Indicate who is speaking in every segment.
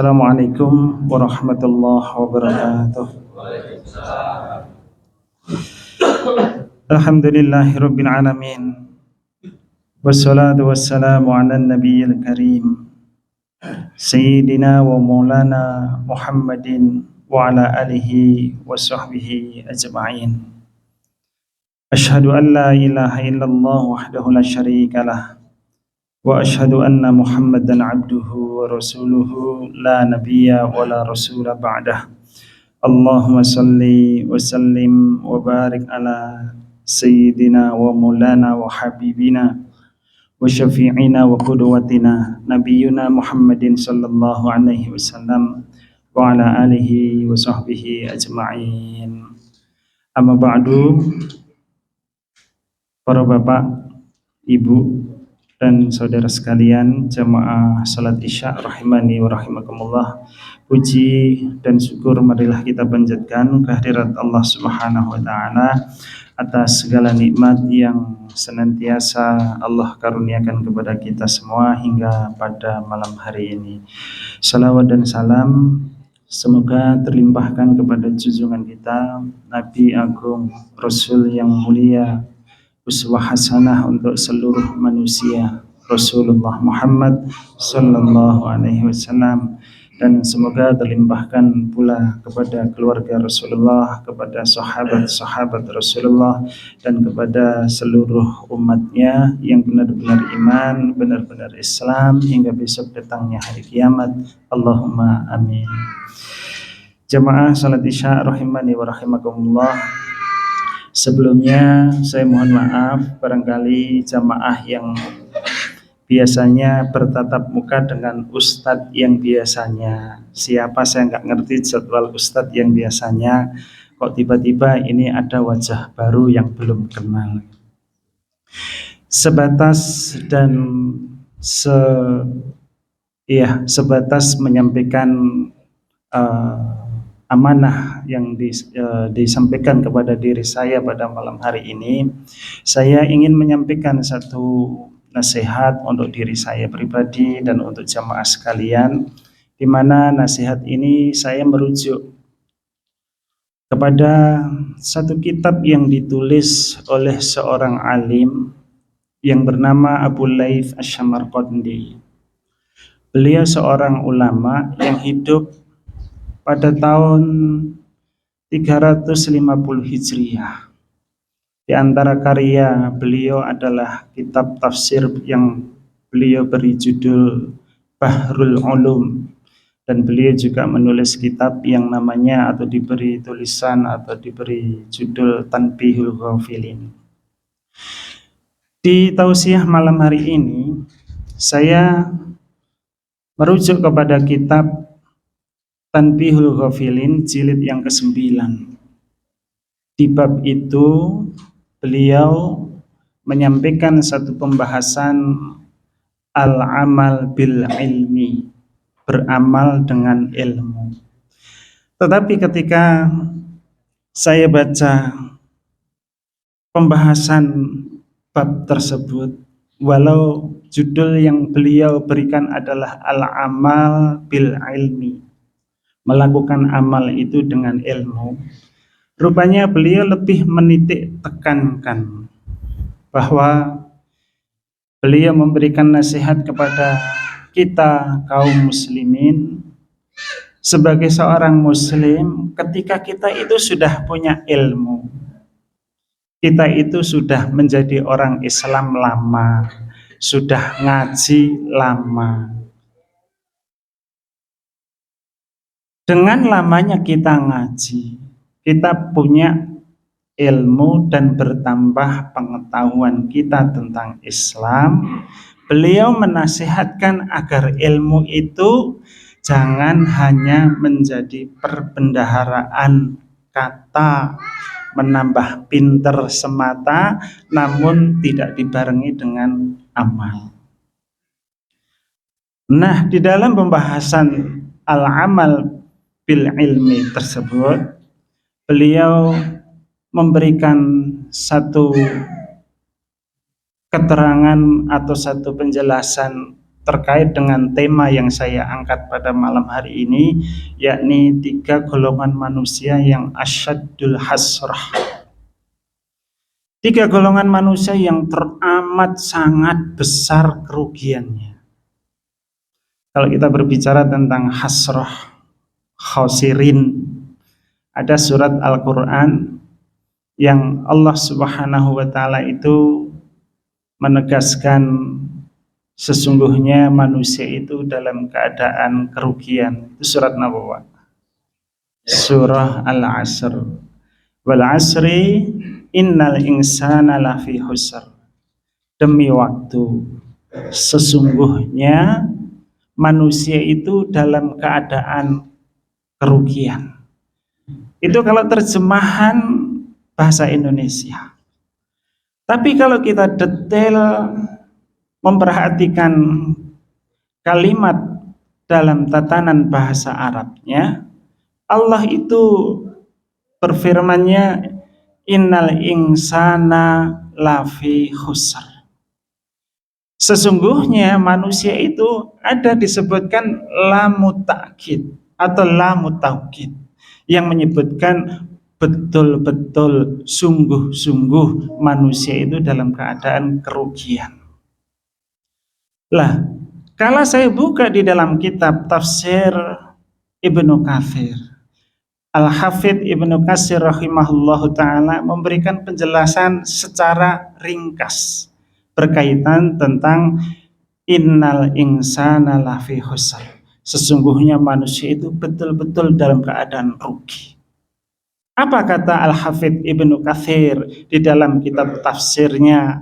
Speaker 1: Assalamualaikum warahmatullahi wabarakatuh. Alhamdulillahirabbil alamin. Wassalatu wassalamu ala nabiyil karim Sayyidina wa maulana Muhammadin wa ala alihi wa sahbihi ajma'in. Asyhadu an la ilaha illallah wahdahu la syarikalah wa asyhadu anna Muhammadan abduhu wa rasuluhu la nabiyya wa la rasula ba'dah. Allahumma salli wa sallim wa barik ala sayyidina wa maulana wa habibina wa syafi'ina wa qudwatina nabiyyuna Muhammadin sallallahu alaihi wasallam wa ala alihi wa sahbihi ajma'in. Amma ba'du, para bapak, ibu, dan saudara sekalian jamaah salat isya rahimani wa rahimakumullah. Puji dan syukur marilah kita panjatkan kehadirat Allah Subhanahu wa taala atas segala nikmat yang senantiasa Allah karuniakan kepada kita semua hingga pada malam hari ini. Salawat dan salam semoga terlimpahkan kepada junjungan kita Nabi Agung, Rasul yang mulia, uswah hasanah untuk seluruh manusia, Rasulullah Muhammad sallallahu alaihi wasallam, dan semoga terlimpahkan pula kepada keluarga Rasulullah, kepada sahabat-sahabat Rasulullah, dan kepada seluruh umatnya yang benar-benar iman, benar-benar Islam hingga besok datangnya hari kiamat. Allahumma amin. Jamaah salat isya rahimani wa rahimakumullah. Sebelumnya saya mohon maaf barangkali jamaah yang biasanya bertatap muka dengan ustadz yang biasanya. Siapa saya nggak ngerti jadwal ustadz yang biasanya. Kok tiba-tiba ini ada wajah baru yang belum kenal. Sebatas menyampaikan amanah yang disampaikan kepada diri saya pada malam hari ini. Saya ingin menyampaikan satu nasihat untuk diri saya pribadi dan untuk jamaah sekalian, di mana nasihat ini saya merujuk kepada satu kitab yang ditulis oleh seorang alim yang bernama Abu Layth Asy-Syamarqandi. Beliau seorang ulama yang hidup pada tahun 350 Hijriah. Di antara karya beliau adalah kitab tafsir yang beliau beri judul Bahrul Ulum, dan beliau juga menulis kitab yang namanya atau diberi tulisan atau diberi judul Tanbihul Ghafilin. Di tausiah malam hari ini saya merujuk kepada kitab Tanbihul Ghafilin jilid yang ke-9. Di bab itu beliau menyampaikan satu pembahasan al-amal bil ilmi, beramal dengan ilmu. Tetapi ketika saya baca pembahasan bab tersebut, walau judul yang beliau berikan adalah al-amal bil ilmi, melakukan amal itu dengan ilmu, rupanya beliau lebih menitik tekankan bahwa beliau memberikan nasihat kepada kita kaum muslimin sebagai seorang muslim. Ketika kita itu sudah punya ilmu, kita itu sudah menjadi orang Islam lama, sudah ngaji lama. Dengan lamanya kita ngaji, kita punya ilmu dan bertambah pengetahuan kita tentang Islam. Beliau menasihatkan agar ilmu itu jangan hanya menjadi perbendaharaan kata, menambah pinter semata, namun tidak dibarengi dengan amal. Nah, di dalam pembahasan al-amal bil ilmi tersebut, beliau memberikan satu keterangan atau satu penjelasan terkait dengan tema yang saya angkat pada malam hari ini, yakni 3 golongan manusia yang asyaddul hasrah. 3 golongan manusia yang teramat sangat besar kerugiannya. Kalau kita berbicara tentang hasrah, khosirin, ada surat Al-Quran yang Allah Subhanahu wa Ta'ala itu menegaskan sesungguhnya manusia itu dalam keadaan kerugian. Itu surat apa? Surah Al-Asr. Wal asri innal insana lafi khusr. Demi waktu, sesungguhnya manusia itu dalam keadaan kerugian. Itu kalau terjemahan bahasa Indonesia. Tapi kalau kita detail memperhatikan kalimat dalam tatanan bahasa Arabnya, Allah itu berfirmannya innal insana lafi khusr. Sesungguhnya manusia itu ada disebutkan lamu ta'kid atau lamu taukid yang menyebutkan betul-betul sungguh-sungguh manusia itu dalam keadaan kerugian. Lah, kalau saya buka di dalam kitab tafsir Ibnu Katsir, Al-Hafidz Ibnu Katsir rahimahullahu ta'ala memberikan penjelasan secara ringkas berkaitan tentang innal insana lafi khusr. Sesungguhnya manusia itu betul-betul dalam keadaan rugi. Apa kata Al-Hafidz Ibnu Katsir di dalam kitab tafsirnya?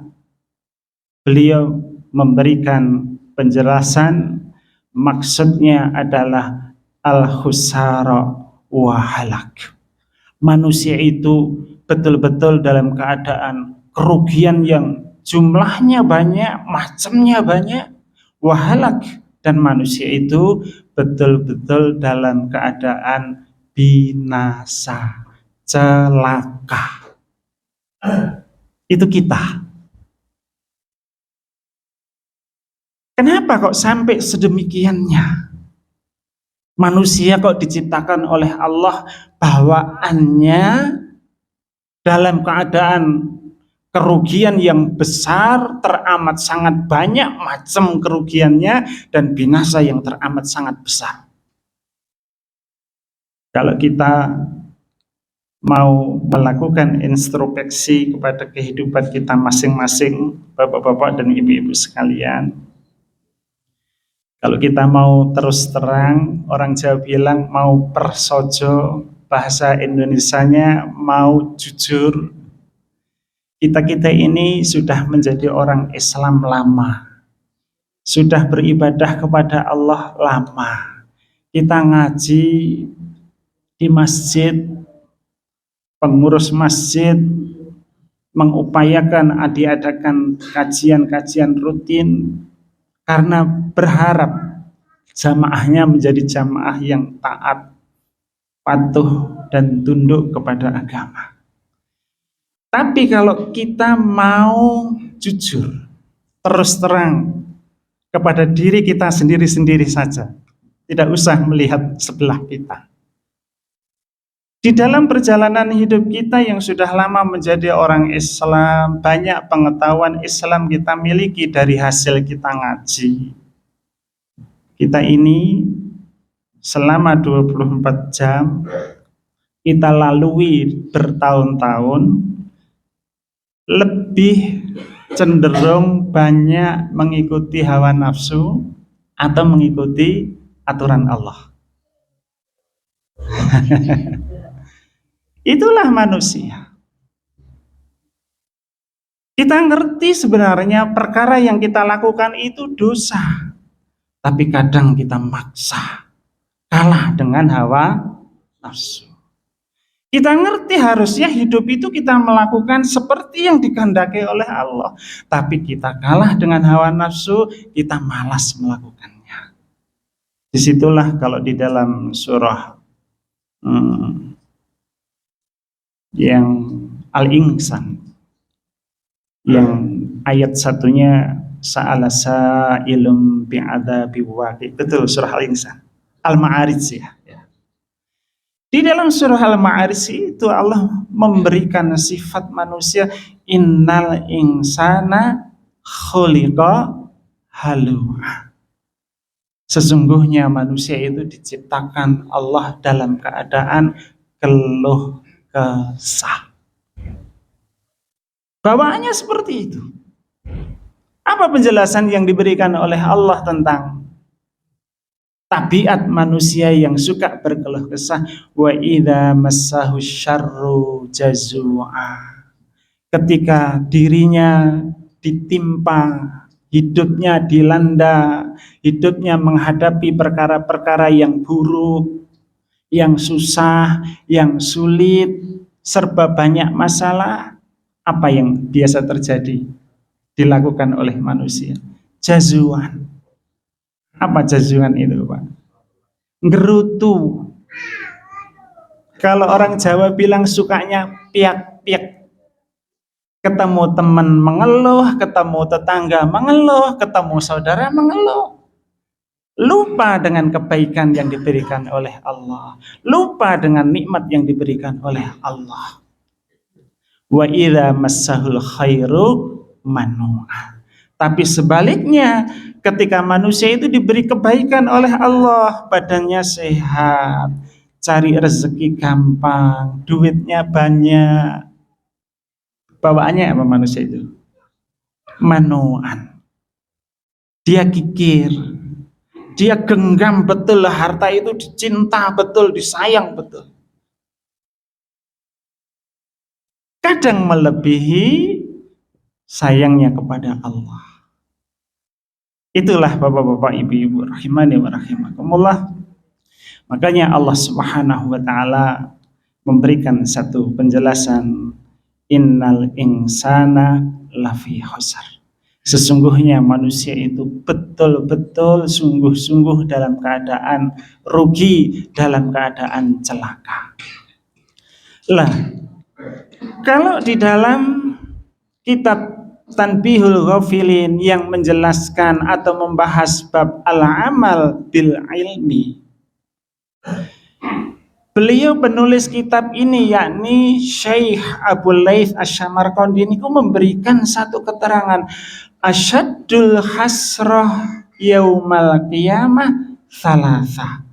Speaker 1: Beliau memberikan penjelasan, maksudnya adalah al-khusara wa halak. Manusia itu betul-betul dalam keadaan kerugian yang jumlahnya banyak, macamnya banyak, wa halak, dan manusia itu betul-betul dalam keadaan binasa, celaka. Itu kita. Kenapa kok sampai sedemikiannya? Manusia kok diciptakan oleh Allah bawaannya dalam keadaan kerugian yang besar, teramat sangat banyak macam kerugiannya, dan binasa yang teramat sangat besar. Kalau kita mau melakukan introspeksi kepada kehidupan kita masing-masing, bapak-bapak dan ibu-ibu sekalian, kalau kita mau terus terang, orang Jawa bilang mau persojo, bahasa Indonesianya mau jujur. Kita ini sudah menjadi orang Islam lama, sudah beribadah kepada Allah lama. Kita ngaji di masjid, pengurus masjid mengupayakan diadakan kajian-kajian rutin karena berharap jamaahnya menjadi jamaah yang taat, patuh, dan tunduk kepada agama. Tapi kalau kita mau jujur, terus terang kepada diri kita sendiri-sendiri saja, tidak usah melihat sebelah kita. Di dalam perjalanan hidup kita yang sudah lama menjadi orang Islam, banyak pengetahuan Islam kita miliki dari hasil kita ngaji. Kita ini selama 24 jam kita lalui bertahun-tahun, lebih cenderung banyak mengikuti hawa nafsu atau mengikuti aturan Allah. Itulah manusia. Kita ngerti sebenarnya perkara yang kita lakukan itu dosa, tapi kadang kita maksa, kalah dengan hawa nafsu. Kita ngerti harusnya hidup itu kita melakukan seperti yang dikehendaki oleh Allah, tapi kita kalah dengan hawa nafsu, kita malas melakukannya. Disitulah kalau di dalam surah yang Al-Insan, yang ayat satunya sa'ala sa'ilum bi'adzabi waqi. Betul, surah Al-Insan. Al-Ma'arij ya. Di dalam surah Al-Ma'arij itu Allah memberikan sifat manusia, innal insana khuliqa halu'a. Sesungguhnya manusia itu diciptakan Allah dalam keadaan keluh kesah. Bawaannya seperti itu. Apa penjelasan yang diberikan oleh Allah tentang tabiat manusia yang suka berkeluh kesah? Wa idza massahu syarru jazua. Ketika dirinya ditimpa, hidupnya dilanda, hidupnya menghadapi perkara-perkara yang buruk, yang susah, yang sulit, serba banyak masalah, apa yang biasa terjadi dilakukan oleh manusia? Jazuan. Apa jazuan itu, Pak? Ngerutu. Kalau orang Jawa bilang sukanya piak-piak. Ketemu teman mengeluh, ketemu tetangga mengeluh, ketemu saudara mengeluh. Lupa dengan kebaikan yang diberikan oleh Allah. Lupa dengan nikmat yang diberikan oleh Allah. Wa idza massahul khairu manu'a. Tapi sebaliknya, ketika manusia itu diberi kebaikan oleh Allah, badannya sehat, cari rezeki gampang, duitnya banyak, bawaannya apa manusia itu? Manu'an. Dia kikir, dia genggam betul harta itu, dicinta betul, disayang betul. Kadang melebihi sayangnya kepada Allah. Itulah bapak-bapak, ibu-ibu rahimani wa rahimakumullah. Makanya Allah Subhanahu wa taala memberikan satu penjelasan, innal insana lafi khusr. Sesungguhnya manusia itu betul-betul sungguh-sungguh dalam keadaan rugi, dalam keadaan celaka. Lah, kalau di dalam kitab Tanbihul Ghafilin yang menjelaskan atau membahas bab al-amal bil ilmi, beliau penulis kitab ini yakni Syekh Abul Laits Asy-Syamarqandi niku memberikan satu keterangan, asyaddul hasrah yaumal qiyamah salasa.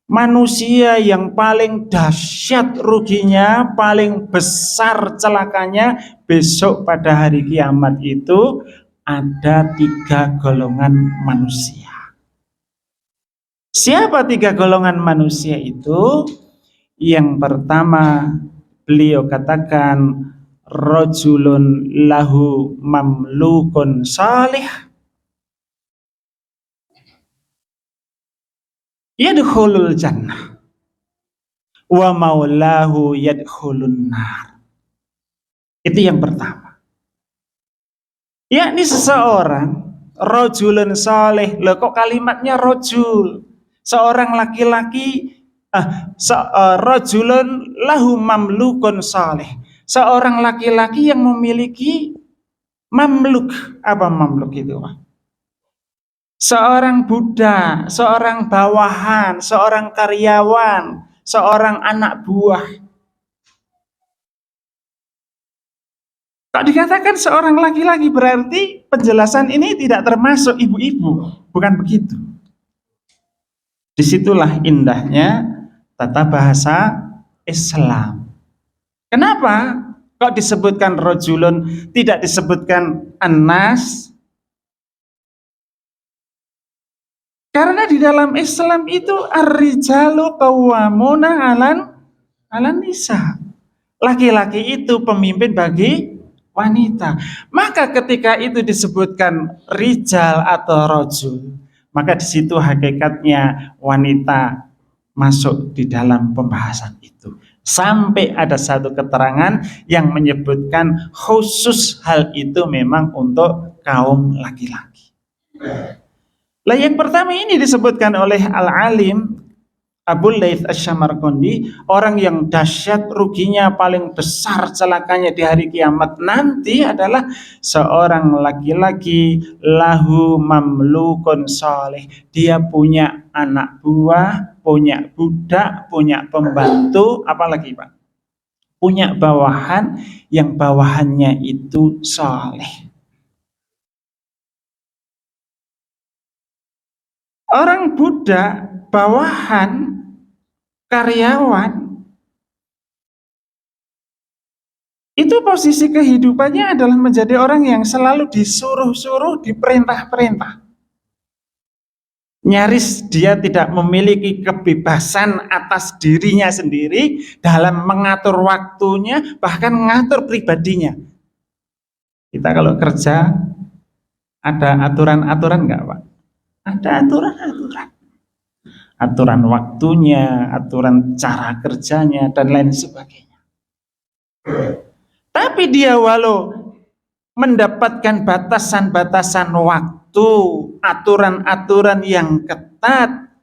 Speaker 1: Manusia yang paling dahsyat ruginya, paling besar celakanya besok pada hari kiamat itu ada 3 golongan manusia. Siapa 3 golongan manusia itu? Yang pertama, beliau katakan rajulun lahu mamlukun salih yadkhulul jannah wa maulahu yadkhulun nar. Itu yang pertama. Yakni seseorang rajulun salih. Loh kok kalimatnya rajul? Seorang laki-laki, rajulun lahu mamlukun salih. Seorang laki-laki yang memiliki mamluk. Apa mamluk itu, Pak? Seorang budak, seorang bawahan, seorang karyawan, seorang anak buah. Tak dikatakan seorang laki-laki, berarti penjelasan ini tidak termasuk ibu-ibu. Bukan begitu. Disitulah indahnya tata bahasa Islam. Kenapa kok disebutkan rajulun, tidak disebutkan annas? Karena di dalam Islam itu ar-rijalu qawwamuna 'alan nisa. Laki-laki itu pemimpin bagi wanita. Maka ketika itu disebutkan rijal atau rajul, maka di situ hakikatnya wanita masuk di dalam pembahasan itu. Sampai ada satu keterangan yang menyebutkan khusus hal itu memang untuk kaum laki-laki. Lah yang pertama ini disebutkan oleh Al-Alim Abu Laits Asy-Syamarqandi, orang yang dahsyat ruginya paling besar celakanya di hari kiamat nanti adalah seorang laki-laki lahu mamlukun soleh. Dia punya anak buah, punya budak, punya pembantu, apalagi Pak? Punya bawahan yang bawahannya itu soleh. Orang budak, bawahan, karyawan, itu posisi kehidupannya adalah menjadi orang yang selalu disuruh-suruh, diperintah-perintah. Nyaris dia tidak memiliki kebebasan atas dirinya sendiri dalam mengatur waktunya, bahkan mengatur pribadinya. Kita kalau kerja, ada aturan-aturan enggak, Pak? Ada aturan-aturan. Aturan waktunya, aturan cara kerjanya, dan lain sebagainya. Tapi dia walau mendapatkan batasan-batasan waktu, aturan-aturan yang ketat,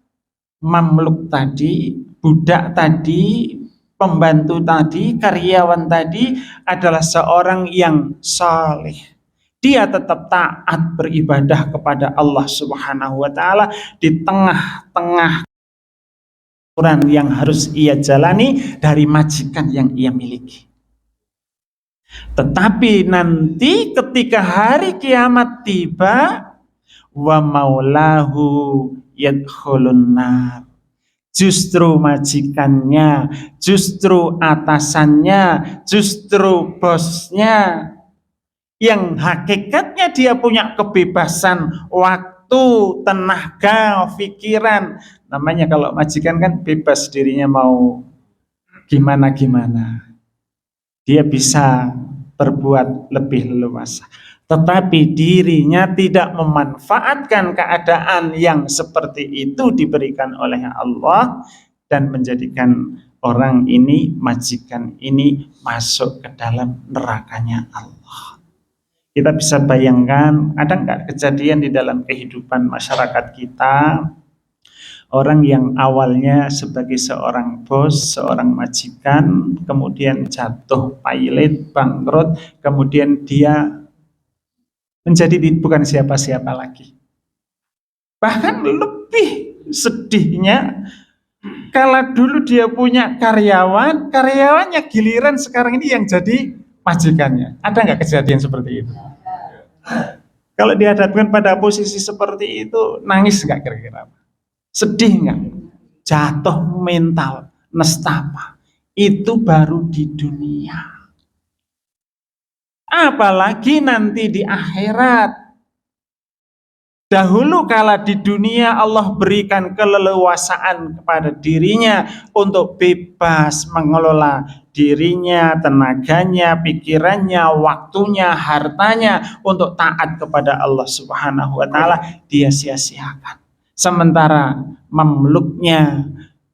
Speaker 1: mamluk tadi, budak tadi, pembantu tadi, karyawan tadi adalah seorang yang saleh. Dia tetap taat beribadah kepada Allah Subhanahu wa taala di tengah-tengah aturan yang harus ia jalani dari majikan yang ia miliki. Tetapi nanti ketika hari kiamat tiba, wa maulahu yadkhulun nar. Justru majikannya, justru atasannya, justru bosnya yang hakikatnya dia punya kebebasan waktu, tenaga, pikiran. Namanya kalau majikan kan bebas dirinya mau gimana-gimana. Dia bisa berbuat lebih leluasa. Tetapi dirinya tidak memanfaatkan keadaan yang seperti itu diberikan oleh Allah dan menjadikan orang ini, majikan ini masuk ke dalam nerakanya Allah. Kita bisa bayangkan, ada nggak kejadian di dalam kehidupan masyarakat kita, orang yang awalnya sebagai seorang bos, seorang majikan, kemudian jatuh pailit, bangkrut, kemudian dia menjadi bukan siapa-siapa lagi. Bahkan lebih sedihnya, kalau dulu dia punya karyawan, karyawannya giliran sekarang ini yang jadi majikannya. Ada nggak kejadian seperti itu? Kalau dihadapkan pada posisi seperti itu, nangis nggak kira-kira? Sedih nggak? Jatuh mental, nestapa. Itu baru di dunia. Apalagi nanti di akhirat. Dahulu kala di dunia Allah berikan keleluasaan kepada dirinya untuk bebas mengelola dirinya, tenaganya, pikirannya, waktunya, hartanya untuk taat kepada Allah Subhanahu wa taala, dia sia-siakan. Sementara mamluknya,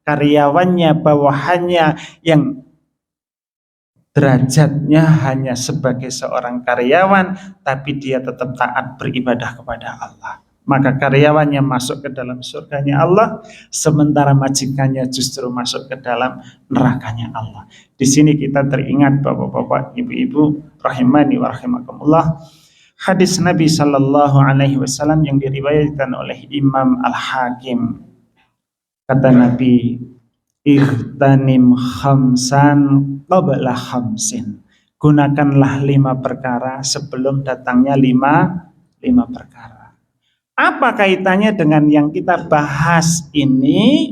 Speaker 1: karyawannya, bawahannya yang derajatnya hanya sebagai seorang karyawan, tapi dia tetap taat beribadah kepada Allah. Maka karyawannya masuk ke dalam surganya Allah, sementara majikannya justru masuk ke dalam nerakanya Allah. Di sini kita teringat bapak-bapak, ibu-ibu, rahimani wa rahimakumullah, hadis Nabi Sallallahu Alaihi Wasallam yang diriwayatkan oleh Imam Al-Hakim. Kata Nabi, ightanim khamsan qabla khamsin. Gunakanlah 5 perkara sebelum datangnya 5 perkara. Apa kaitannya dengan yang kita bahas ini?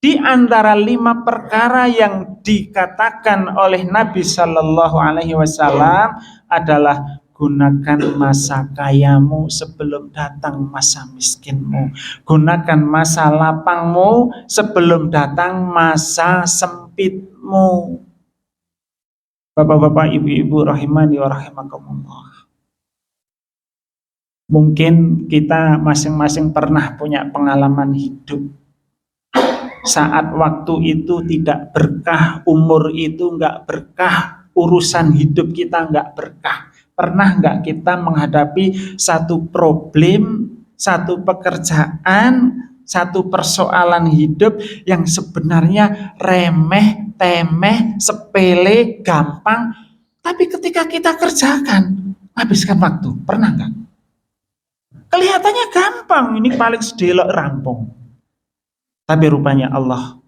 Speaker 1: Di antara 5 perkara yang dikatakan oleh Nabi Sallallahu Alaihi Wasallam adalah gunakan masa kayamu sebelum datang masa miskinmu. Gunakan masa lapangmu sebelum datang masa sempitmu. Bapak-bapak, ibu-ibu, rahimani wa rahimakumullah. Mungkin kita masing-masing pernah punya pengalaman hidup. Saat waktu itu tidak berkah, umur itu enggak berkah, urusan hidup kita enggak berkah. Pernah enggak kita menghadapi satu problem, satu pekerjaan, satu persoalan hidup yang sebenarnya remeh, temeh, sepele, gampang, tapi ketika kita kerjakan, habiskan waktu. Pernah nggak? Kelihatannya gampang, ini paling sedelok rampung. Tapi rupanya Allah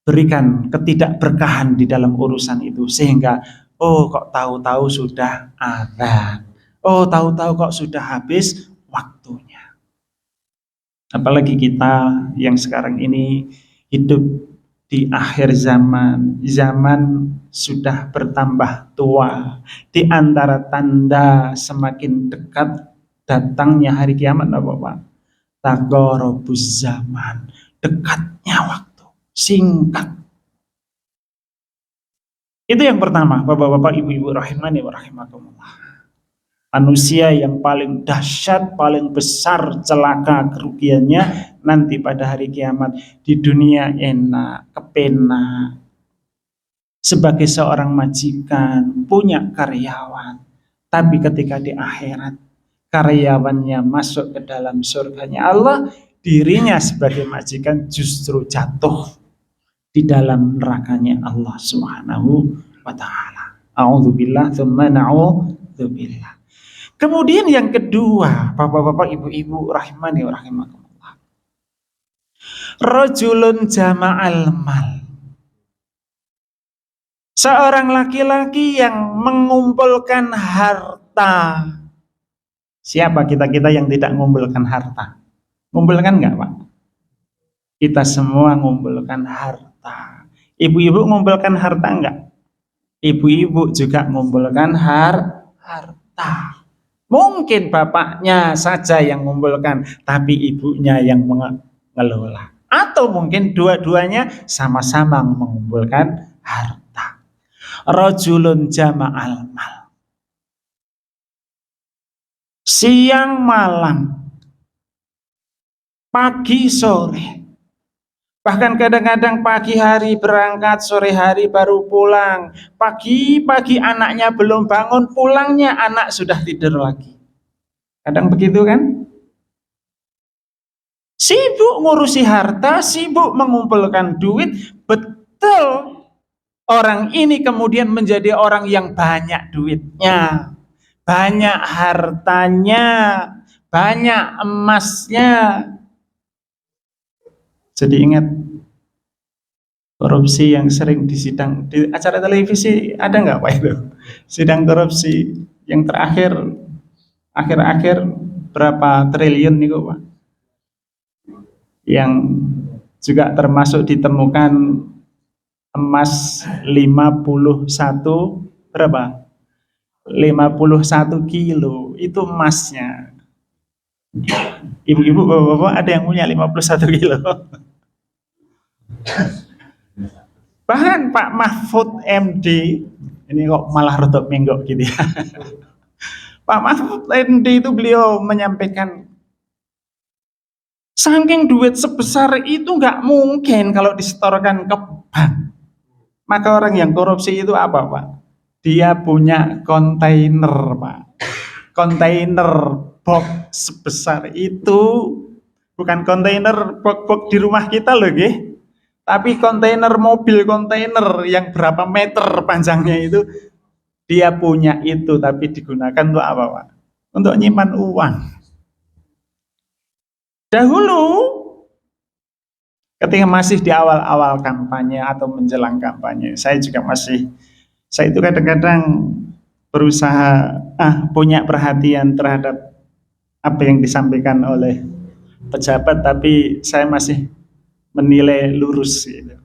Speaker 1: berikan ketidakberkahan di dalam urusan itu, sehingga kok tahu-tahu sudah adzan, tahu-tahu kok sudah habis waktunya. Apalagi kita yang sekarang ini hidup di akhir zaman, zaman sudah bertambah tua. Di antara tanda semakin dekat datangnya hari kiamat apa Pak? Taqarubuz zaman, dekatnya waktu, singkat. Itu yang pertama, Bapak-bapak, Ibu-ibu rahimani wa rahimakumullah. Manusia yang paling dahsyat, paling besar celaka kerugiannya nanti pada hari kiamat. Di dunia enak, kepenak, sebagai seorang majikan, punya karyawan. Tapi ketika di akhirat, karyawannya masuk ke dalam surganya Allah, dirinya sebagai majikan justru jatuh di dalam nerakanya Allah Subhanahu wa ta'ala. A'udzubillah tsumma na'udzubillah. Kemudian yang kedua, Bapak-bapak, Ibu-ibu rahimani wa rahimakumullah. Rajulun jama'al mal. Seorang laki-laki yang mengumpulkan harta. Siapa kita-kita yang tidak mengumpulkan harta? Mengumpulkan enggak, Pak? Kita semua mengumpulkan harta. Ibu-ibu mengumpulkan harta enggak? Ibu-ibu juga mengumpulkan harta. Mungkin bapaknya saja yang mengumpulkan, tapi ibunya yang mengelola. Atau mungkin dua-duanya sama-sama mengumpulkan harta. Rajulun jama'al mal. Siang malam, pagi sore, bahkan kadang-kadang pagi hari berangkat, sore hari baru pulang. Pagi-pagi anaknya belum bangun, pulangnya anak sudah tidur lagi. Kadang begitu kan? Sibuk ngurusi harta, sibuk mengumpulkan duit. Betul, orang ini kemudian menjadi orang yang banyak duitnya, banyak hartanya, banyak emasnya. Jadi ingat, korupsi yang sering disidang di acara televisi ada nggak Pak itu? Sidang korupsi yang terakhir, akhir-akhir berapa triliun nih Pak? Yang juga termasuk ditemukan emas 51 berapa? 51 kilo itu emasnya. Ibu-ibu, bapak-bapak ada yang punya 51 kilo. Bahkan Pak Mahfud MD, ini kok malah rotok menggok gitu ya. Pak Mahfud MD itu beliau menyampaikan, saking duit sebesar itu nggak mungkin kalau disetorkan ke bank. Maka orang yang korupsi itu apa Pak? Dia punya kontainer Pak. Kontainer box sebesar itu, bukan kontainer box di rumah kita loh nggih. Tapi kontainer mobil, kontainer yang berapa meter panjangnya itu, dia punya itu, tapi digunakan untuk apa Pak? Untuk nyimpan uang. Dahulu ketika masih di awal-awal kampanye atau menjelang kampanye, saya itu kadang-kadang berusaha punya perhatian terhadap apa yang disampaikan oleh pejabat, tapi saya masih menilai lurus gitu.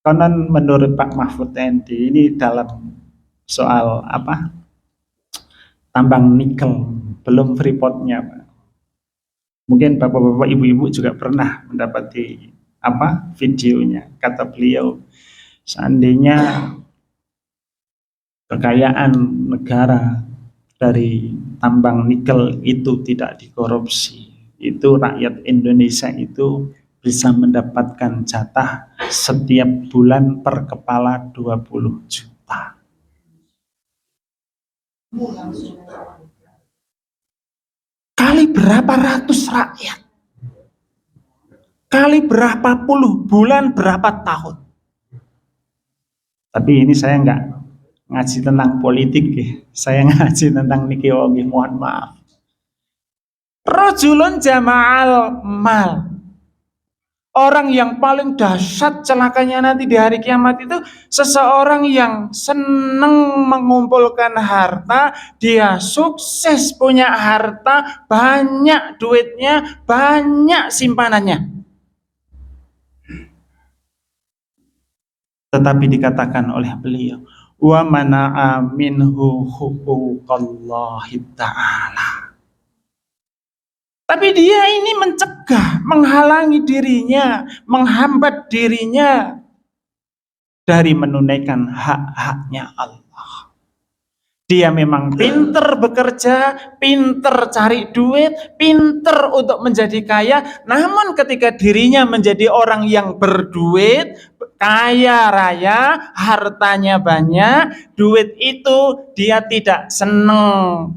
Speaker 1: Konon menurut Pak Mahfud MD ini dalam soal tambang nikel, belum freeportnya Pak. Mungkin bapak-bapak, ibu-ibu juga pernah mendapati videonya. Kata beliau, seandainya kekayaan negara dari tambang nikel itu tidak dikorupsi, itu rakyat Indonesia itu bisa mendapatkan jatah setiap bulan per kepala 20 juta. Kali berapa ratus rakyat? kali berapa puluh bulan, berapa tahun. Tapi ini saya nggak ngaji tentang politik ya. Saya ngaji tentang niki wonge, mohon maaf. Rajulun jama'al mal. Orang yang paling dahsyat celakanya nanti di hari kiamat itu seseorang yang senang mengumpulkan harta, dia sukses punya harta, banyak duitnya, banyak simpanannya. Tetapi dikatakan oleh beliau, wa mana'a minhu huquqallahi ta'ala. Tapi dia ini mencegah, menghalangi dirinya, menghambat dirinya dari menunaikan hak-haknya Allah. Dia memang pinter bekerja, pinter cari duit, pinter untuk menjadi kaya. Namun ketika dirinya menjadi orang yang berduit, kaya raya, hartanya banyak, duit itu dia tidak senang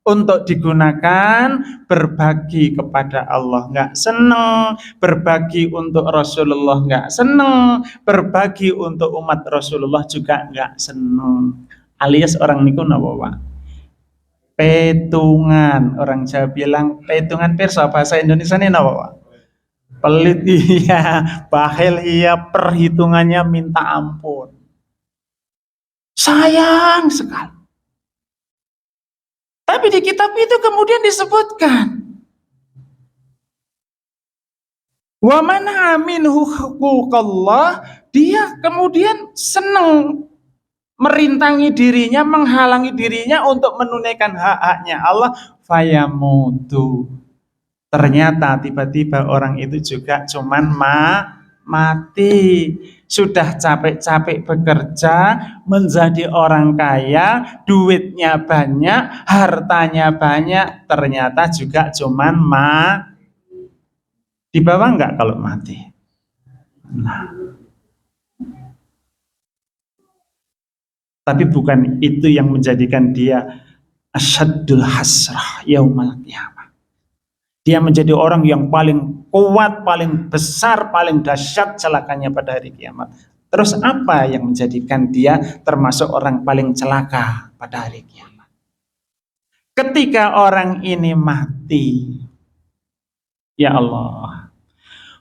Speaker 1: untuk digunakan berbagi kepada Allah, nggak seneng, berbagi untuk Rasulullah nggak seneng, berbagi untuk umat Rasulullah juga nggak seneng. Alias orang niku napa Pak? Petungan. Orang Jawa bilang petungan, pirsa bahasa Indonesia ini napa Pak? Pelit iya, bakhil iya, perhitungannya minta ampun. Sayang sekali. Tapi di kitab itu kemudian disebutkan, wa man aminhu huquqallah, dia kemudian senang merintangi dirinya, menghalangi dirinya untuk menunaikan hak-haknya Allah, fayamutu. Ternyata tiba-tiba orang itu juga cuman mati. Sudah capek-capek bekerja, menjadi orang kaya, duitnya banyak, hartanya banyak, ternyata juga cuman di bawah enggak kalau mati. Nah, tapi bukan itu yang menjadikan dia asyaddul hasrah yaumal qiyamah. Dia menjadi orang yang paling kuat, paling besar, paling dahsyat celakanya pada hari kiamat. Terus apa yang menjadikan dia termasuk orang paling celaka pada hari kiamat? Ketika orang ini mati, ya Allah,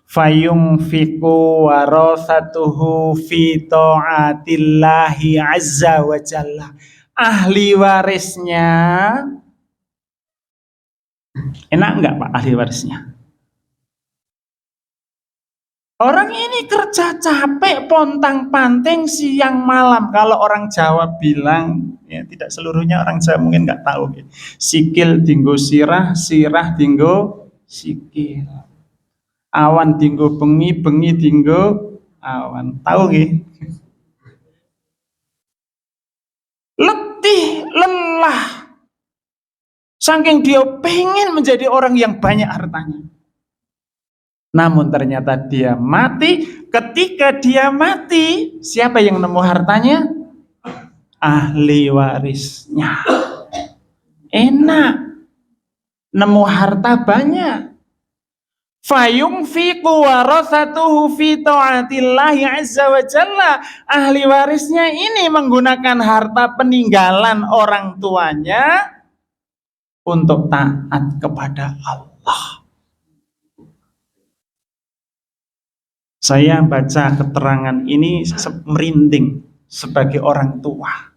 Speaker 1: fayunfiqu warasatuhu fi ta'atillahi azza wa jalla. Ahli warisnya, enak enggak Pak ahli warisnya? Orang ini kerja capek, pontang-panting siang malam. Kalau orang Jawa bilang, ya tidak seluruhnya orang Jawa mungkin nggak tahu. Ya. Sikil dinggo sirah, sirah dinggo sikil. Awan dinggo bengi, bengi dinggo awan. Tahu nggih? Letih, lelah. Saking dia pengen menjadi orang yang banyak hartanya. Namun ternyata dia mati. Ketika dia mati, siapa yang nemu hartanya? Ahli warisnya. Enak, nemu harta banyak. Fayunfiqu warasatuhu fi ta'atillahi azza wa jalla. Ahli warisnya ini menggunakan harta peninggalan orang tuanya untuk taat kepada Allah. Saya baca keterangan ini merinding sebagai orang tua.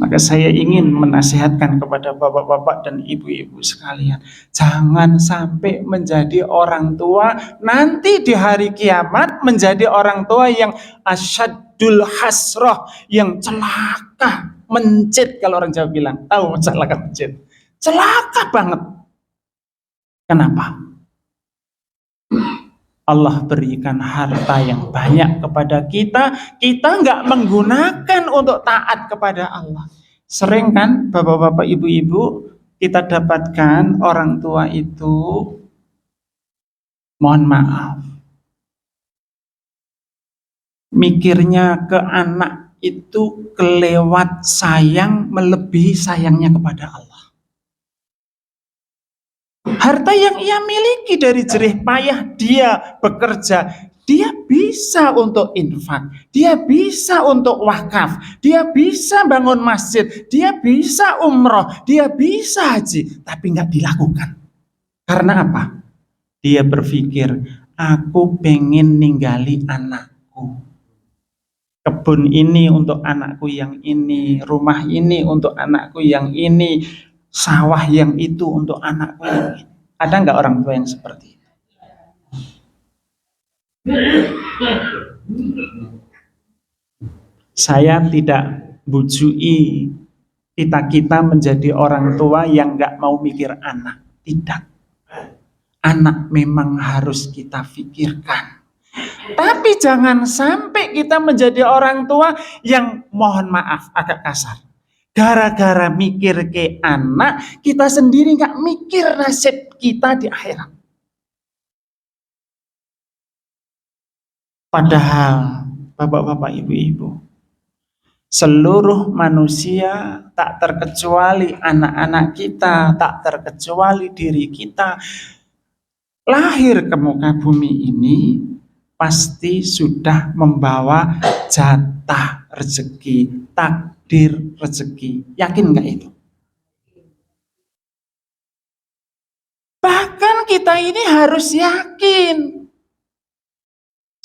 Speaker 1: Maka saya ingin menasihatkan kepada bapak-bapak dan ibu-ibu sekalian, jangan sampai menjadi orang tua nanti di hari kiamat menjadi orang tua yang asyaddul hasrah, yang celaka, mencit kalau orang Jawa bilang. Tahu celaka mencit? Celaka banget. Kenapa? Allah berikan harta yang banyak kepada kita, kita nggak menggunakan untuk taat kepada Allah. Sering kan bapak-bapak ibu-ibu kita dapatkan orang tua itu, mohon maaf, mikirnya ke anak itu kelewat sayang melebihi sayangnya kepada Allah. Harta yang ia miliki dari jerih payah dia bekerja, dia bisa untuk infak, dia bisa untuk wakaf, dia bisa bangun masjid, dia bisa umroh, dia bisa haji, tapi nggak dilakukan. Karena apa? Dia berpikir, aku pengen ninggali anakku. Kebun ini untuk anakku yang ini, rumah ini untuk anakku yang ini, sawah yang itu untuk anakku yang ini. Ada nggak orang tua yang seperti itu? Saya tidak bujui kita menjadi orang tua yang nggak mau mikir anak. Tidak. Anak memang harus kita pikirkan. Tapi jangan sampai kita menjadi orang tua yang mohon maaf agak kasar. Gara-gara mikir ke anak, kita sendiri nggak mikir nasib kita di akhirat. Padahal, bapak-bapak, ibu-ibu, seluruh manusia tak terkecuali anak-anak kita, tak terkecuali diri kita, lahir ke muka bumi ini pasti sudah membawa jatah rezeki, takdir rezeki. Yakin nggak itu? Bahkan kita ini harus yakin.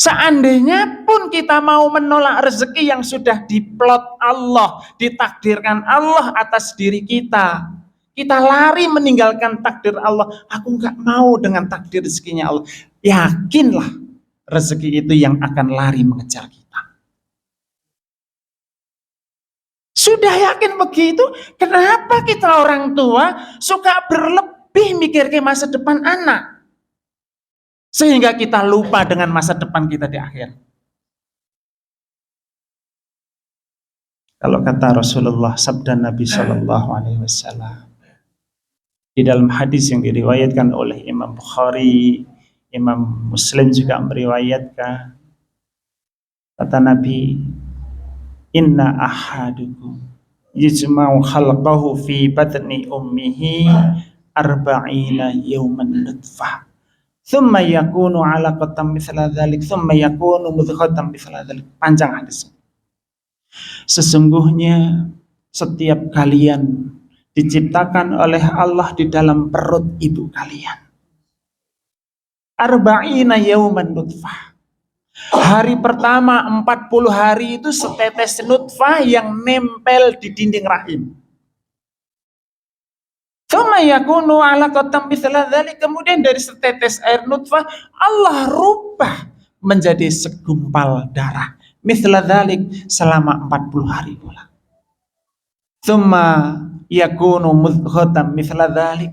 Speaker 1: Seandainya pun kita mau menolak rezeki yang sudah diplot Allah, ditakdirkan Allah atas diri kita, kita lari meninggalkan takdir Allah. Aku nggak mau dengan takdir rezekinya Allah. Yakinlah rezeki itu yang akan lari mengejar kita. Sudah yakin begitu, kenapa kita orang tua suka berlebih mikir ke masa depan anak? Sehingga kita lupa dengan masa depan kita di akhir. Kalau kata Rasulullah, sabda Nabi Shallallahu Alaihi Wasallam di dalam hadis yang diriwayatkan oleh Imam Bukhari, Imam Muslim juga meriwayatkan, kata Nabi, inna ahadukum yujma'u khalqahu fi batni ummihi arba'ina yawman nutfah thumma yakunu 'alaqatan mithla dzalik thumma yakunu mudghatan mithla dzalik. Panjang hadis. Sesungguhnya setiap kalian diciptakan oleh Allah di dalam perut ibu kalian. Arba'ina yawman nutfah. Hari pertama 40 hari itu setetes nutfah yang nempel di dinding rahim. Kemudian dari setetes air nutfah Allah rubah menjadi segumpal darah. Mithla dzalik selama 40 hari pula. Tsumma yakunu mudghatan mithla dzalik.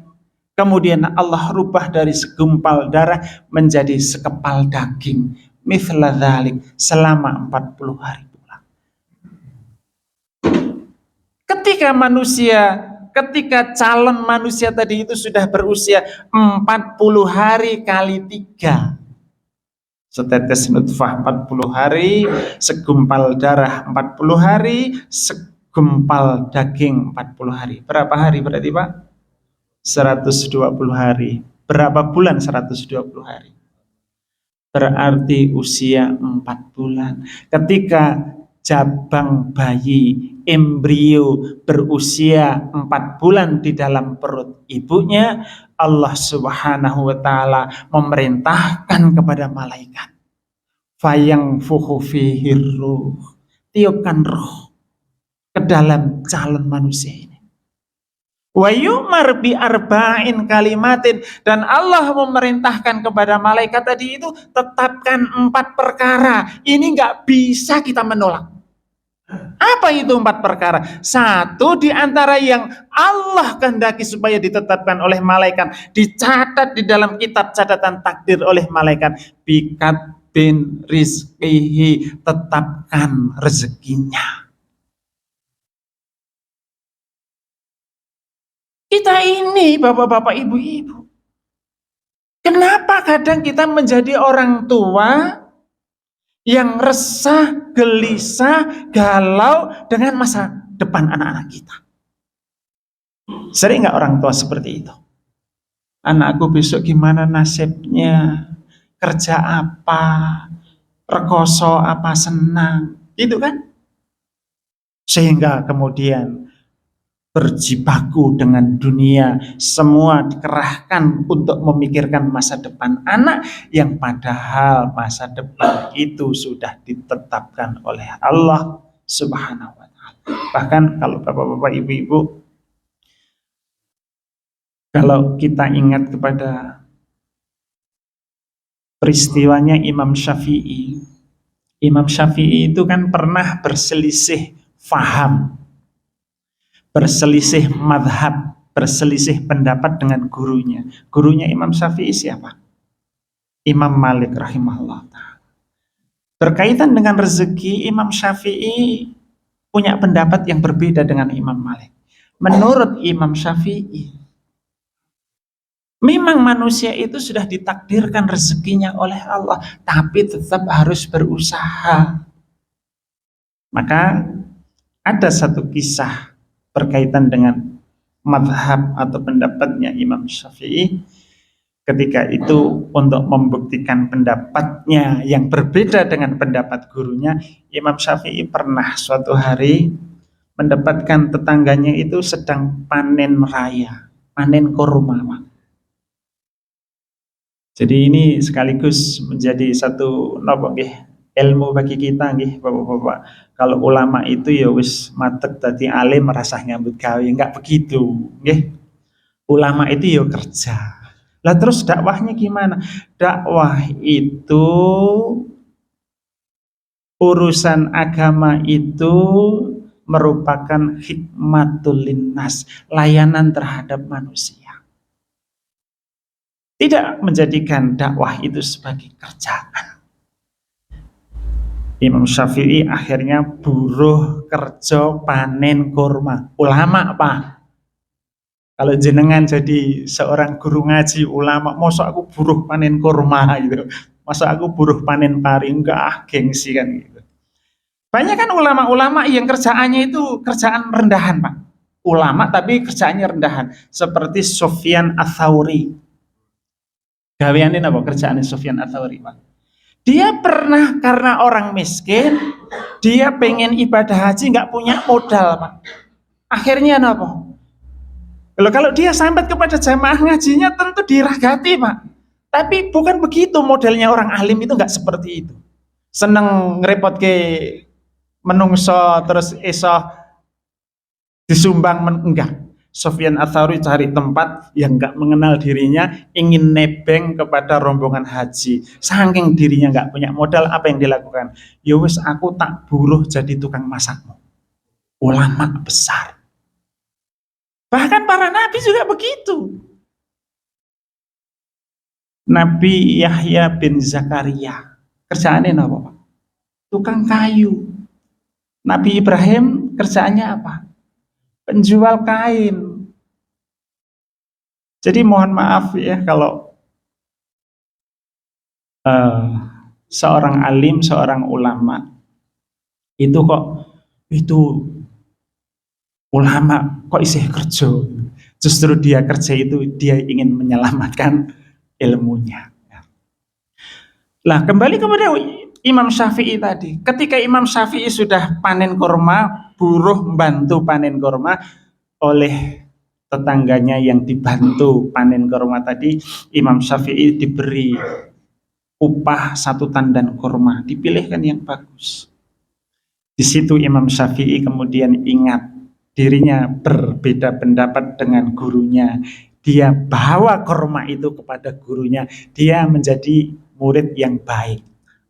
Speaker 1: Kemudian Allah rubah dari segumpal darah menjadi sekepal daging. Mithla dzalik selama 40 hari pula. Ketika calon manusia tadi itu sudah berusia 40 hari kali 3. Setetes nutfah 40 hari, segumpal darah 40 hari, segumpal daging 40 hari. Berapa hari berarti Pak? 120 hari. Berapa bulan 120 hari? Berarti usia 4 bulan. Ketika jabang bayi, embrio berusia 4 bulan di dalam perut ibunya, Allah Subhanahu wa ta'ala memerintahkan kepada malaikat, fayangfukhu fihi ruh, tiupkan roh ke dalam calon manusia ini. Wa yu'mar bi arba'in kalimatin, dan Allah memerintahkan kepada malaikat tadi itu, tetapkan 4 perkara. Ini nggak bisa kita menolak. Apa itu 4 perkara? Satu di antara yang Allah kehendaki supaya ditetapkan oleh malaikat, dicatat di dalam kitab catatan takdir oleh malaikat, bikat bin rizqihi, tetapkan rezekinya. Kita ini bapak-bapak, ibu-ibu, kenapa kadang kita menjadi orang tua yang resah, gelisah, galau dengan masa depan anak-anak kita? Sering nggak orang tua seperti itu?
Speaker 2: Anakku besok gimana nasibnya, kerja apa, rekoso apa senang, gitu kan? Sehingga kemudian berjibaku dengan dunia, semua dikerahkan untuk memikirkan masa depan anak yang padahal masa depan itu sudah ditetapkan oleh Allah Subhanahu wa taala. Bahkan kalau Bapak-bapak, Ibu-ibu, kalau kita ingat kepada peristiwanya Imam Syafi'i. Imam Syafi'i itu kan pernah berselisih faham, berselisih madhab, berselisih pendapat dengan gurunya. Gurunya Imam Syafi'i siapa? Imam Malik rahimahullah. Berkaitan dengan rezeki, Imam Syafi'i punya pendapat yang berbeda dengan Imam Malik. Menurut Imam Syafi'i, memang manusia itu sudah ditakdirkan rezekinya oleh Allah, tapi tetap harus berusaha. Maka ada satu kisah berkaitan dengan madhab atau pendapatnya Imam Syafi'i. Ketika itu untuk membuktikan pendapatnya yang berbeda dengan pendapat gurunya, Imam Syafi'i pernah suatu hari mendapatkan tetangganya itu sedang panen raya, panen kurma. Jadi ini sekaligus menjadi satu ilmu bagi kita nggih Bapak-bapak. Kalau ulama itu ya wis matek dadi alim merasa nyambut gawe, enggak begitu nggih. Ulama itu ya kerja. Lah terus dakwahnya gimana? Dakwah itu, urusan agama itu merupakan hikmatul linnas, layanan terhadap manusia. Tidak menjadikan dakwah itu sebagai kerjaan. Imam Syafi'i akhirnya buruh kerja panen kurma. Ulama Pak. Kalau jenengan jadi seorang guru ngaji ulama, masa aku buruh panen kurma gitu. Masa aku buruh panen pari, enggak, gengsi kan gitu. Banyak kan ulama-ulama yang kerjaannya itu kerjaan rendahan Pak. Ulama tapi kerjaannya rendahan. Seperti Sufyan Ats-Tsauri. Gaweane apa kerjaannya Sufyan Ats-Tsauri Pak? Dia pernah karena orang miskin, dia pengen ibadah haji nggak punya modal Pak. Akhirnya apa? Kalau dia sambat kepada jamaah ngajinya tentu diragati Pak. Tapi bukan begitu modelnya orang alim itu, nggak seperti itu. Seneng ngerepot ke menungso terus esok disumbang enggak. Sufyan Ats-Tsauri cari tempat yang nggak mengenal dirinya, ingin nebeng kepada rombongan haji. Saking dirinya nggak punya modal, apa yang dilakukan? Ya wis aku tak buruh jadi tukang masakmu. Ulama besar. Bahkan para nabi juga begitu. Nabi Yahya bin Zakaria kerjaannya apa Pak? Tukang kayu. Nabi Ibrahim kerjaannya apa? Penjual kain. Jadi mohon maaf ya kalau seorang alim, seorang ulama itu kok itu ulama kok isih kerja. Justru dia kerja itu dia ingin menyelamatkan ilmunya. Lah kembali kepada Imam Syafi'i tadi. Ketika Imam Syafi'i sudah panen kurma, buruh membantu panen kurma oleh tetangganya yang dibantu panen kurma tadi, Imam Syafi'i diberi upah 1 tandan kurma, dipilihkan yang bagus. Di situ Imam Syafi'i kemudian ingat dirinya berbeda pendapat dengan gurunya. Dia bawa kurma itu kepada gurunya. Dia menjadi murid yang baik,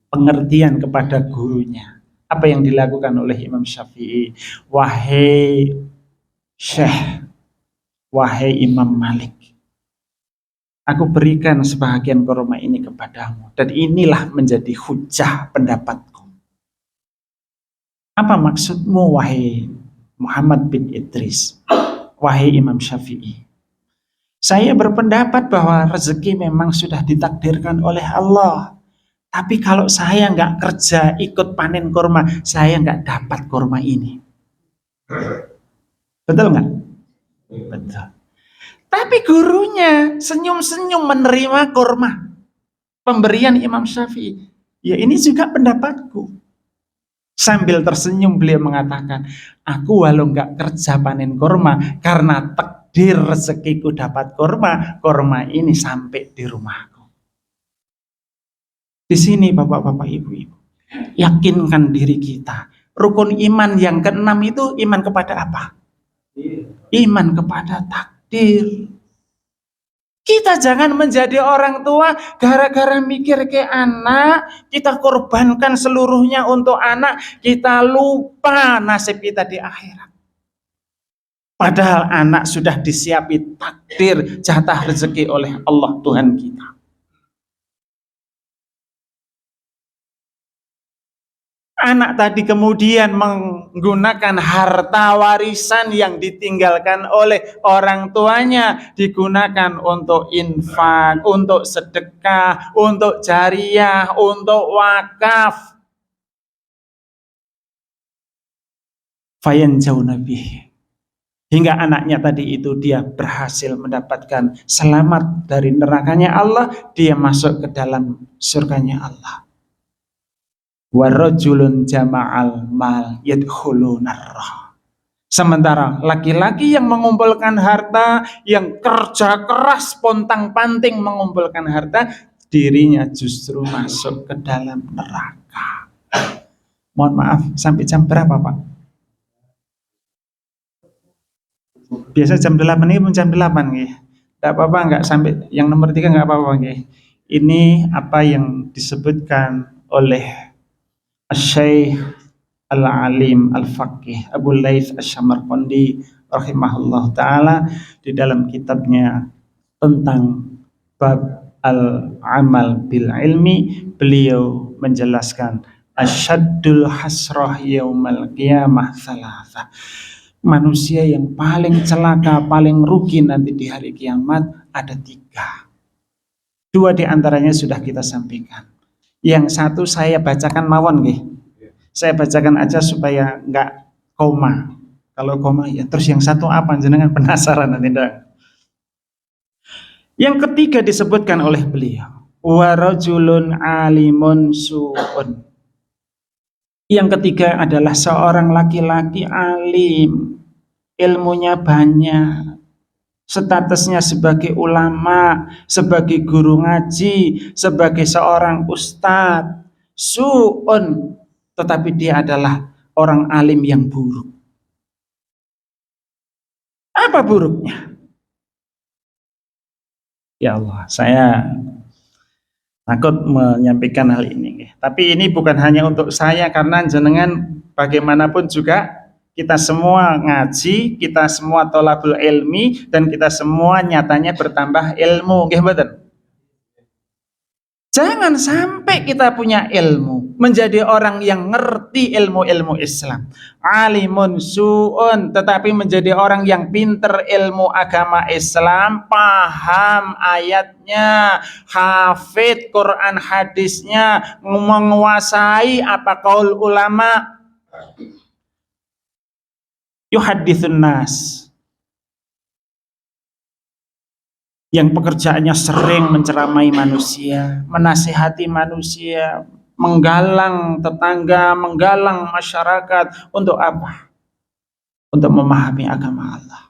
Speaker 2: pengertian kepada gurunya. Apa yang dilakukan oleh Imam Syafi'i? Wahai Syekh, wahai Imam Malik, aku berikan sebahagian kurma ini kepadamu, dan inilah menjadi hujah pendapatku. Apa maksudmu wahai Muhammad bin Idris, wahai Imam Syafi'i? Saya berpendapat bahwa rezeki memang sudah ditakdirkan oleh Allah. Tapi kalau saya nggak kerja ikut panen kurma, saya nggak dapat kurma ini. Betul nggak? Betul. Tapi gurunya senyum-senyum menerima kurma pemberian Imam Syafi'i. Ya ini juga pendapatku. Sambil tersenyum beliau mengatakan, aku walau nggak kerja panen kurma, karena takdir rezekiku dapat kurma, kurma ini sampai di rumahku. Di sini bapak-bapak ibu-ibu, yakinkan diri kita. Rukun iman yang keenam itu iman kepada apa? Iman kepada takdir. Kita jangan menjadi orang tua gara-gara mikir ke anak, kita korbankan seluruhnya untuk anak, kita lupa nasib kita di akhirat. Padahal anak sudah disiapi takdir jatah rezeki oleh Allah Tuhan kita. Anak tadi kemudian menggunakan harta warisan yang ditinggalkan oleh orang tuanya, digunakan untuk infak, untuk sedekah, untuk jariyah, untuk wakaf. Fayanjau nabi. Hingga anaknya tadi itu dia berhasil mendapatkan selamat dari nerakanya Allah, dia masuk ke dalam surganya Allah. Warajulun jama'al mal yadkhulunar. Sementara laki-laki yang mengumpulkan harta, yang kerja keras pontang-panting mengumpulkan harta, dirinya justru masuk ke dalam neraka. Mohon maaf, sampai jam berapa Pak? Biasa jam 8 ini pun jam 8 nggih. Enggak apa-apa, enggak sampai yang nomor 3 enggak apa-apa nggih. Ini apa yang disebutkan oleh Asy-Syaikh Al-Alim Al-Faqih Abu Laits Asy-Syamarqandi rahimahullah taala di dalam kitabnya tentang bab al-amal bil ilmi, beliau menjelaskan asyaddul hasrah yaumal qiyamah thalatha. Manusia yang paling celaka, paling rugi nanti di hari kiamat ada 3. 2 di antaranya sudah kita sampaikan. Yang satu saya bacakan mawon nggih. Saya bacakan aja supaya enggak koma. Kalau koma ya terus yang satu apa jenengan penasaran nanti ndak. Yang ketiga disebutkan oleh beliau, wa rajulun alimun su'un. Yang ketiga adalah seorang laki-laki alim, ilmunya banyak, statusnya sebagai ulama, sebagai guru ngaji, sebagai seorang ustadz, su'un, tetapi dia adalah orang alim yang buruk. Apa buruknya? Ya Allah, saya takut menyampaikan hal ini. Tapi ini bukan hanya untuk saya, karena jenengan bagaimanapun juga kita semua ngaji, kita semua tholabul ilmi, dan kita semua nyatanya bertambah ilmu. Nggih mboten? Jangan sampai kita punya ilmu menjadi orang yang ngerti ilmu-ilmu Islam. Alimun su'un, tetapi menjadi orang yang pinter ilmu agama Islam, paham ayatnya, hafid Quran hadisnya, menguasai apa qaul ulama. Yuhaditsun nas, yang pekerjaannya sering menceramai manusia, menasihati manusia, menggalang tetangga, menggalang masyarakat. Untuk apa? Untuk memahami agama Allah.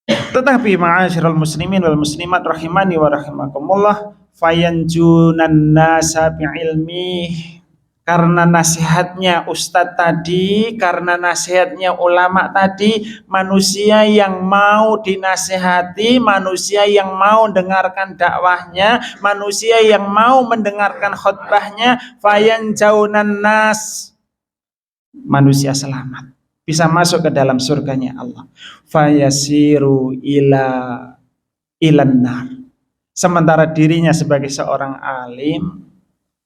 Speaker 2: Tetapi ma'asyiral muslimin wal muslimat rahimani wa rahimakumullah, fayanjunan nasa bi'ilmi. Karena nasihatnya ustadz tadi, karena nasihatnya ulama tadi, manusia yang mau dinasihati, manusia yang mau dengarkan dakwahnya, manusia yang mau mendengarkan khutbahnya, fayanjaunan nas, manusia selamat, bisa masuk ke dalam surganya Allah. Fayasiru ilan nar. Sementara dirinya sebagai seorang alim,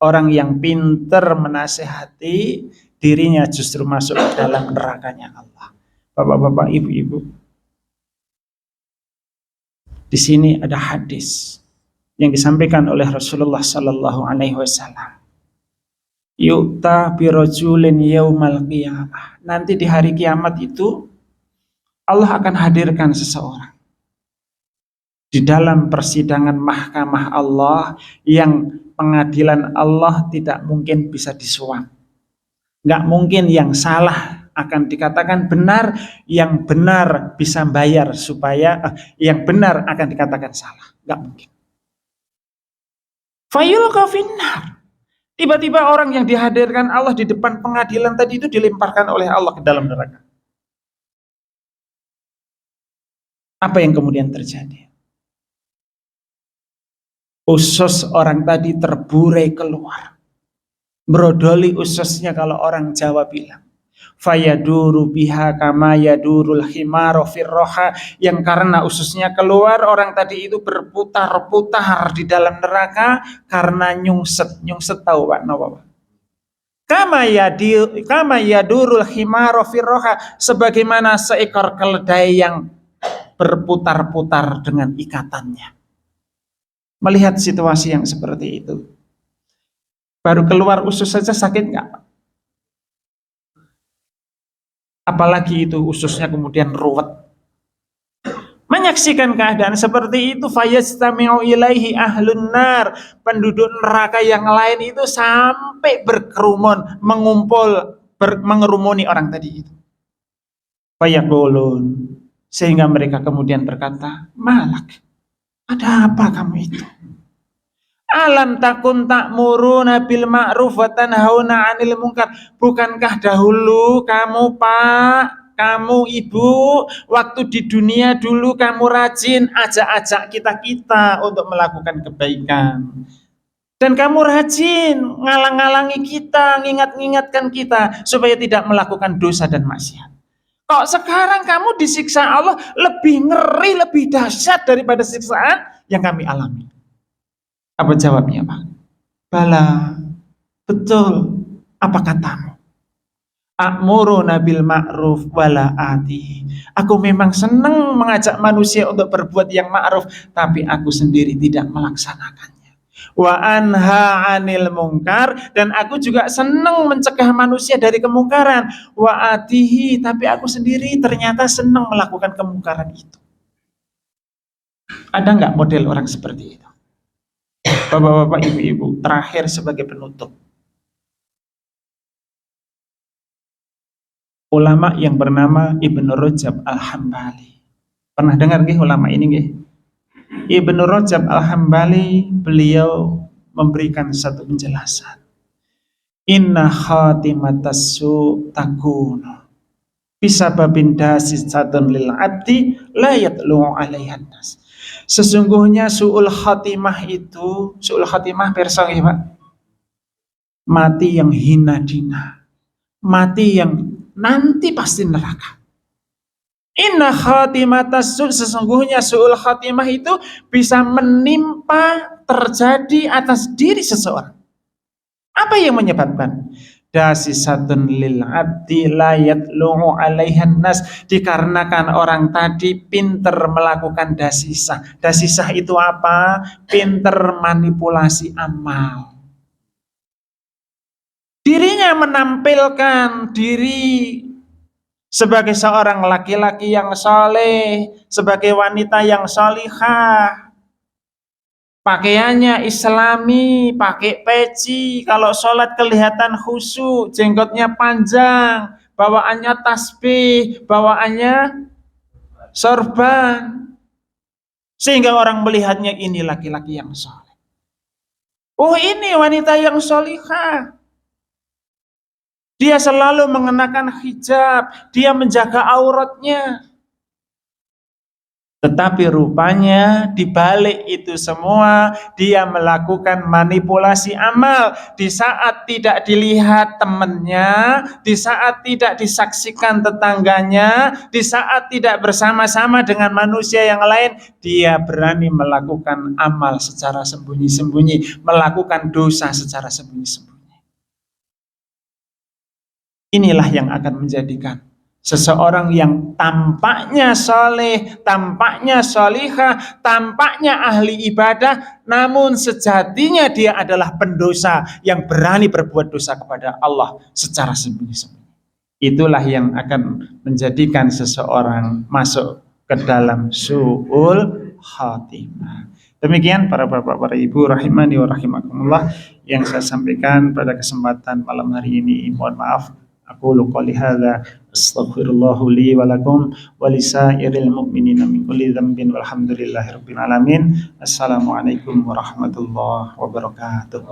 Speaker 2: orang yang pinter menasehati, dirinya justru masuk ke dalam nerakanya Allah. Bapak-bapak, ibu-ibu, di sini ada hadis yang disampaikan oleh Rasulullah Sallallahu Alaihi Wasallam. Yu'ta birojulin yaumal qiyamah. Nanti di hari kiamat itu Allah akan hadirkan seseorang di dalam persidangan mahkamah Allah yang pengadilan Allah tidak mungkin bisa disuap. Nggak mungkin yang salah akan dikatakan benar, yang benar bisa bayar supaya yang benar akan dikatakan salah. Nggak mungkin. Fayulqa finnar. Tiba-tiba orang yang dihadirkan Allah di depan pengadilan tadi itu dilemparkan oleh Allah ke dalam neraka. Apa yang kemudian terjadi? Usus orang tadi terburai keluar. Brodoli ususnya kalau orang Jawa bilang. Fayaduru biha kama yadurul himaru firroha, yang karena ususnya keluar orang tadi itu berputar-putar di dalam neraka karena nyungset. Nyungset tahu Pak Nawawi? Kama yadurul himaru firroha, sebagaimana seekor keledai yang berputar-putar dengan ikatannya. Melihat situasi yang seperti itu, baru keluar usus saja sakit nggak? Apalagi itu ususnya kemudian ruwet. Menyaksikan keadaan seperti itu, fayastami'u ilaihi ahlun nar, penduduk neraka yang lain itu sampai berkerumun, mengumpul, mengerumuni orang tadi itu. Fayaqulun, sehingga mereka kemudian berkata, malak, ada apa kamu itu? Alam takun ta'muruna bil ma'ruf wa tanhauna 'anil munkar. Bukankah dahulu kamu Pak, kamu Ibu, waktu di dunia dulu kamu rajin ajak-ajak kita untuk melakukan kebaikan. Dan kamu rajin ngalang-ngalangi kita, ngingat-ngingatkan kita supaya tidak melakukan dosa dan maksiat. Kok sekarang kamu disiksa Allah lebih ngeri, lebih dahsyat daripada siksaan yang kami alami? Apa jawabnya Pak? Bala, betul. Apa katamu? A'muruna bil ma'ruf wala ati. Aku memang senang mengajak manusia untuk berbuat yang ma'ruf, tapi aku sendiri tidak melaksanakannya. Wa anha 'anil munkar, dan aku juga senang mencegah manusia dari kemungkaran. Wa atihi, tapi aku sendiri ternyata senang melakukan kemungkaran itu. Ada nggak model orang seperti itu? Bapak-bapak, ibu-ibu, terakhir sebagai penutup. Ulama yang bernama Ibnu Rajab Al-Hambali. Pernah dengar nggih ulama ini nggih? Ibnu Rajab Al-Hambali, beliau memberikan satu penjelasan. Inna khatimatas su takunu bisababin dasisatun lil abdi la yatlu 'alaihan nas. Sesungguhnya su'ul khatimah itu, su'ul khatimah persa nggih Pak? Mati yang hina dina, mati yang nanti pasti neraka. Inna khatimatas su', sesungguhnya su'ul khatimah itu bisa menimpa, terjadi atas diri seseorang. Apa yang menyebabkan? Dasisatun lil abdi la yatlu'u 'alaihan nas, dikarenakan orang tadi pinter melakukan dasisah. Dasisah itu apa? Pinter manipulasi amal. Dirinya menampilkan diri sebagai seorang laki-laki yang soleh, sebagai wanita yang solihah. Pakaiannya islami, pakai peci, kalau sholat kelihatan khusyuk, jenggotnya panjang, bawaannya tasbih, bawaannya sorban, sehingga orang melihatnya ini laki-laki yang soleh. Oh, ini wanita yang solihah. Dia selalu mengenakan hijab, dia menjaga auratnya. Tetapi rupanya di balik itu semua dia melakukan manipulasi amal. Di saat tidak dilihat temannya, di saat tidak disaksikan tetangganya, di saat tidak bersama-sama dengan manusia yang lain, dia berani melakukan amal secara sembunyi-sembunyi, melakukan dosa secara sembunyi-sembunyi. Inilah yang akan menjadikan seseorang yang tampaknya soleh, tampaknya solihah, tampaknya ahli ibadah, namun sejatinya dia adalah pendosa yang berani berbuat dosa kepada Allah secara sembunyi-sembunyi. itulah yang akan menjadikan seseorang masuk ke dalam su'ul khatimah. Demikian para bapak, para ibu rahimani wa rahimakumullah yang saya sampaikan pada kesempatan malam hari ini. Mohon maaf. Aku qouli hadza astaghfirullahu li wa lakum wa lisairil mu'minina min kulli dzambin walhamdulillahirabbil alamin. Assalamualaikum warahmatullahi wabarakatuh.